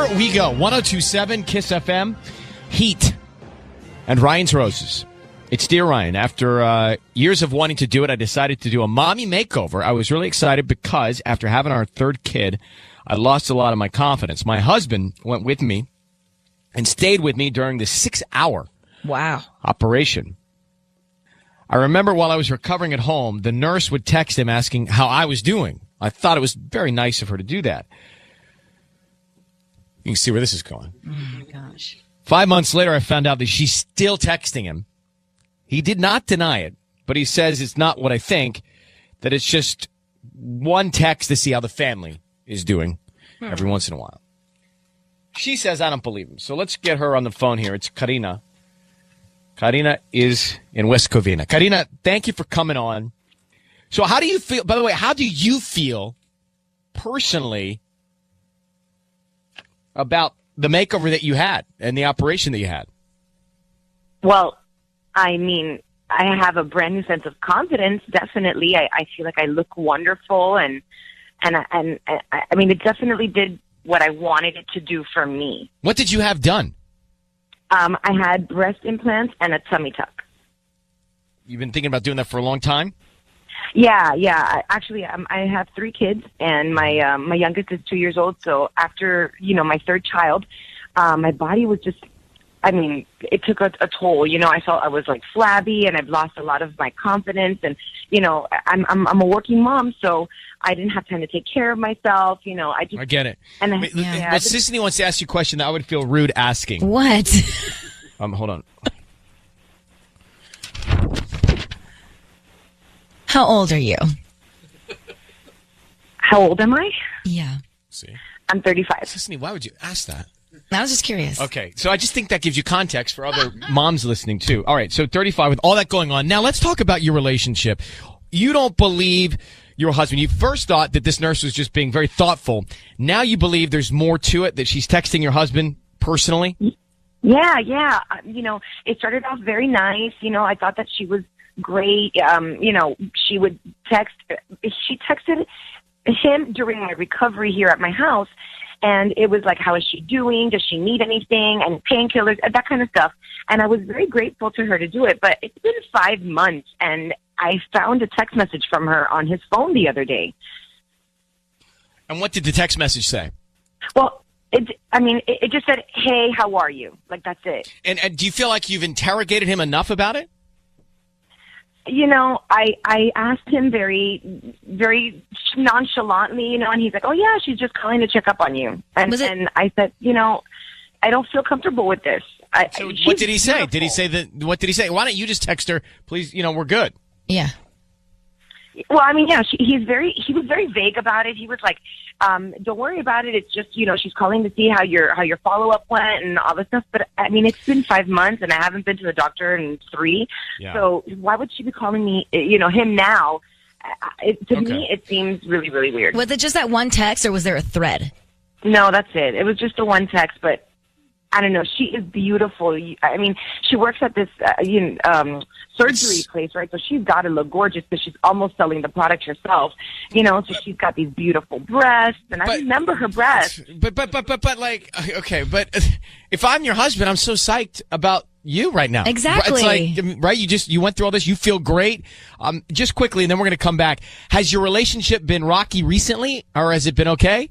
Here we go. 1027 Kiss FM, Heat, and Ryan's Roses. It's Dear Ryan. After years of wanting to do it, I decided to do a mommy makeover. I was really excited because after having our third kid, I lost a lot of my confidence. My husband went with me and stayed with me during the 6-hour operation. I remember while I was recovering at home, the nurse would text him asking how I was doing. I thought it was very nice of her to do that. You can see where this is going. Oh, my gosh. 5 months later, I found out that she's still texting him. He did not deny it, but he says it's not what I think, that it's just one text to see how the family is doing every once in a while. She says I don't believe him. So let's get her on the phone here. It's Karina. Karina is in West Covina. Karina, thank you for coming on. So how do you feel, by the way, how do you feel personally about the makeover that you had and the operation that you had? Well, I mean, I have a brand new sense of confidence. Definitely, I feel like I look wonderful, and I mean, it definitely did what I wanted it to do for me. What did you have done? I had breast implants and a tummy tuck. You've been thinking about doing that for a long time? Yeah. Actually, I have 3 kids, and my my youngest is 2 years old. So after my third child, my body was just, I mean, it took a toll. I felt I was like flabby, and I've lost a lot of my confidence. And I'm a working mom, so I didn't have time to take care of myself. I get it. And Sissany wants to ask you a question that I would feel rude asking. What? Hold on. How old are you? How old am I? Yeah. See, I'm 35. Sissany, why would you ask that? I was just curious. Okay, so I just think that gives you context for other moms listening, too. All right, so 35 with all that going on. Now, let's talk about your relationship. You don't believe your husband. You first thought that this nurse was just being very thoughtful. Now you believe there's more to it, that she's texting your husband personally? Yeah. It started off very nice. I thought that she was great. She would text. She texted him during my recovery here at my house. And it was like, how is she doing? Does she need anything? And painkillers, that kind of stuff. And I was very grateful to her to do it. But it's been 5 months, and I found a text message from her on his phone the other day. And what did the text message say? Well, it just said, hey, how are you? Like, that's it. And do you feel like you've interrogated him enough about it? I asked him very, very nonchalantly, and he's like, oh, yeah, she's just calling to check up on you. And I said, I don't feel comfortable with this. So what did he say? Beautiful. What did he say? Why don't you just text her, please, we're good. Yeah. Well, I mean, yeah, he was very vague about it. He was like, don't worry about it. It's just, she's calling to see how your follow-up went and all this stuff. But I mean, it's been 5 months, and I haven't been to the doctor in 3. Yeah. So why would she be calling me, him now? To me, it seems really, really weird. Was it just that one text, or was there a thread? No, that's it. It was just the one text, but I don't know. She is beautiful. I mean, she works at this surgery place, right? So she's got to look gorgeous because she's almost selling the product herself. So she's got these beautiful breasts, and I remember her breasts. But okay. But if I'm your husband, I'm so psyched about you right now. Exactly. It's like, right? You went through all this. You feel great. Just quickly, and then we're going to come back. Has your relationship been rocky recently, or has it been okay?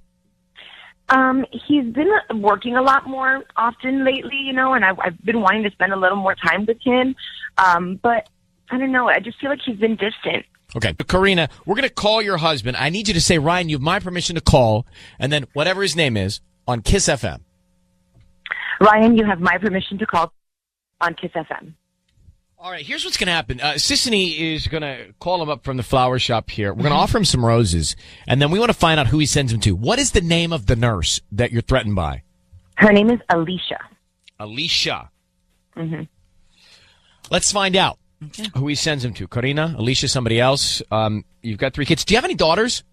He's been working a lot more often lately, and I've been wanting to spend a little more time with him. But I don't know. I just feel like he's been distant. Okay. Karina, we're going to call your husband. I need you to say, Ryan, you have my permission to call, and then whatever his name is, on Kiss FM. Ryan, you have my permission to call on Kiss FM. All right, here's what's going to happen. Sissany is going to call him up from the flower shop here. We're going to offer him some roses, and then we want to find out who he sends them to. What is the name of the nurse that you're threatened by? Her name is Alicia. Alicia. Mm-hmm. Let's find out who he sends them to. Karina, Alicia, somebody else. You've got 3 kids. Do you have any daughters?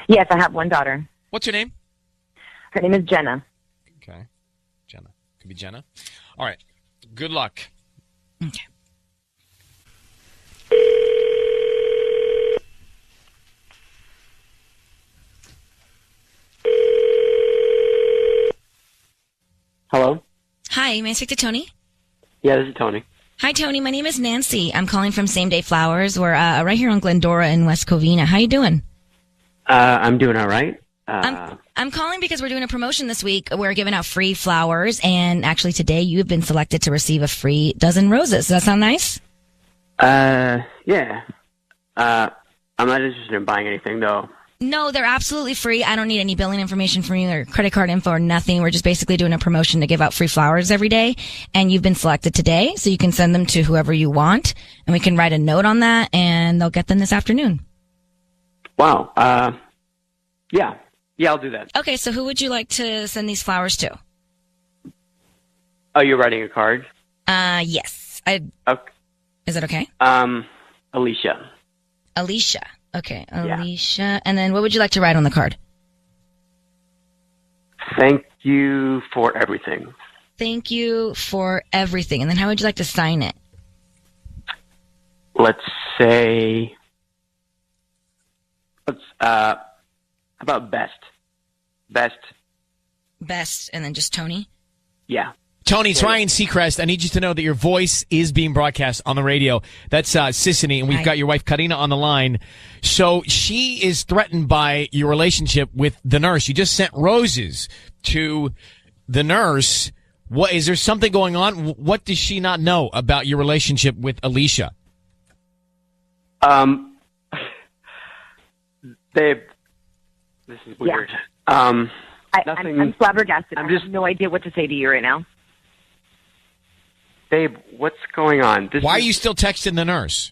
Yes, I have one daughter. What's her name? Her name is Jenna. Okay. Jenna. Could be Jenna. All right. Good luck. Okay. Hi, may I speak to Tony? Yeah, this is Tony. Hi, Tony. My name is Nancy. I'm calling from Same Day Flowers. We're right here on Glendora in West Covina. How you doing? I'm doing all right. I'm calling because we're doing a promotion this week. We're giving out free flowers, and actually today you've been selected to receive a free dozen roses. Does that sound nice? Yeah. I'm not interested in buying anything, though. No, they're absolutely free. I don't need any billing information from you or credit card info or nothing. We're just basically doing a promotion to give out free flowers every day. And you've been selected today, so you can send them to whoever you want. And we can write a note on that, and they'll get them this afternoon. Wow. Yeah. Yeah, I'll do that. Okay, so who would you like to send these flowers to? Oh, you're writing a card? Yes. Okay. Is that okay? Alicia. Alicia. Okay, Yeah. Alicia. And then what would you like to write on the card? Thank you for everything. Thank you for everything. And then how would you like to sign it? Let's say, about best. Best, and then just Tony? Yeah. Tony, it's Ryan Seacrest. I need you to know that your voice is being broadcast on the radio. That's Sissany, and we've got your wife Karina on the line. So she is threatened by your relationship with the nurse. You just sent roses to the nurse. What is there something going on? What does she not know about your relationship with Alicia? Babe, this is weird. I'm Nothing. flabbergasted. I'm I just- have no idea what to say to you right now. Babe, what's going on? Why are you still texting the nurse?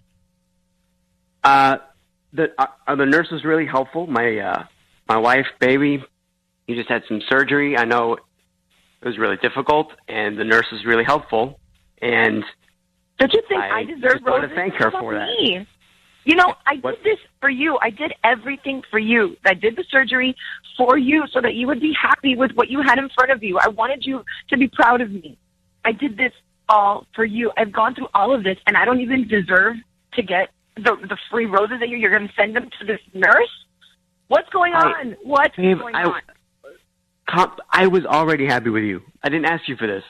The nurse was really helpful. My wife, baby, he just had some surgery. I know it was really difficult, and the nurse was really helpful. And Don't you think I I deserve just wanted to roses? thank her How for about that. me? You know, I What? did this for you. I did everything for you. I did the surgery for you so that you would be happy with what you had in front of you. I wanted you to be proud of me. I did this all for you. I've gone through all of this, and I don't even deserve to get the free roses that you're going to send them to this nurse? What's going on? What's Babe, going on? I was already happy with you. I didn't ask you for this.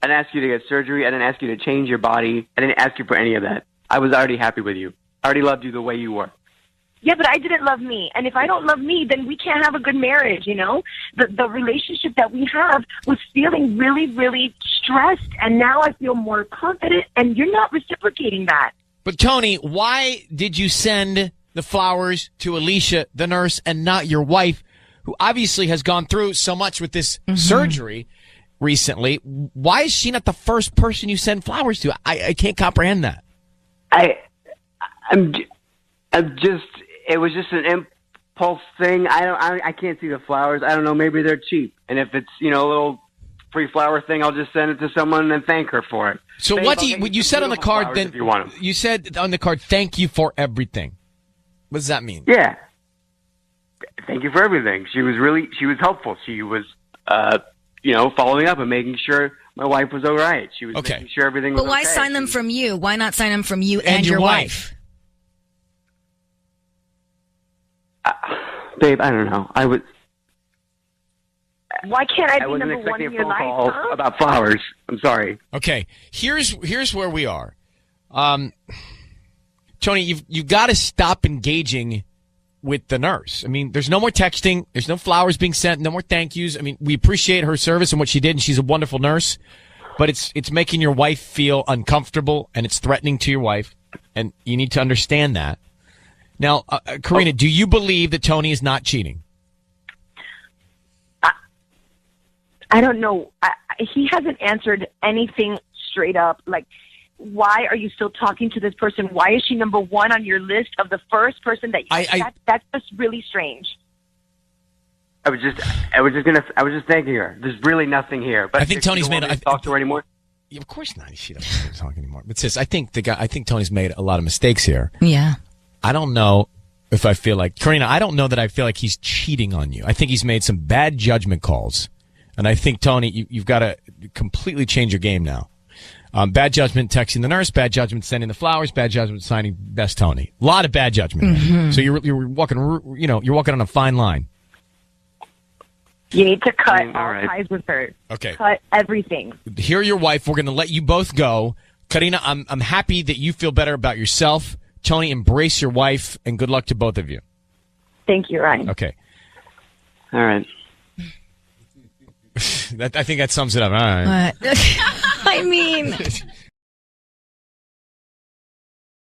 I didn't ask you to get surgery. I didn't ask you to change your body. I didn't ask you for any of that. I was already happy with you. I already loved you the way you were. Yeah, but I didn't love me. And if I don't love me, then we can't have a good marriage, you know? The relationship that we have was feeling really, really stressed. And now I feel more confident, and you're not reciprocating that. But Tony, why did you send the flowers to Alicia, the nurse, and not your wife, who obviously has gone through so much with this surgery recently? Why is she not the first person you send flowers to? I can't comprehend that. It was just an impulse thing. I can't see the flowers. I don't know. Maybe they're cheap. And if it's, a little free flower thing, I'll just send it to someone and thank her for it. So Babe, what I'll do get you some said on the beautiful card? flowers Then if you want 'em. you said on the card, "Thank you for everything." What does that mean? Yeah. Thank you for everything. She was helpful. She was, following up and making sure my wife was all right. She was Okay. making sure everything was But why okay. sign them from you? Why not sign them from you And and your your wife? Babe, I don't know. Why can't I I be wasn't number one expecting in a your phone life, call huh? about flowers. I'm sorry. Okay, here's where we are. Tony, you've got to stop engaging with the nurse. I mean, there's no more texting. There's no flowers being sent. No more thank yous. I mean, we appreciate her service and what she did, and she's a wonderful nurse. But it's making your wife feel uncomfortable, and it's threatening to your wife, and you need to understand that. Now, Karina, do you believe that Tony is not cheating? I don't know. He hasn't answered anything straight up. Like, why are you still talking to this person? Why is she number one on your list of the first person that you... That's just really strange. I was just thanking her. There's really nothing here. But I think if you Tony's don't want made me to talk to her anymore. Of course not. She doesn't want to talk anymore. But sis, I think Tony's made a lot of mistakes here. Yeah. I don't know if I feel like Karina. I don't know that I feel like he's cheating on you. I think he's made some bad judgment calls, and I think Tony, you've got to completely change your game now. Bad judgment texting the nurse, bad judgment sending the flowers, bad judgment signing best Tony. A lot of bad judgment. So you're walking on a fine line. You need to cut all all right. ties with her. Okay. Cut everything. Hear your wife. We're going to let you both go. Karina, I'm happy that you feel better about yourself. Tony, embrace your wife, and good luck to both of you. Thank you, Ryan. Okay. All right. I think that sums it up. All right. I mean,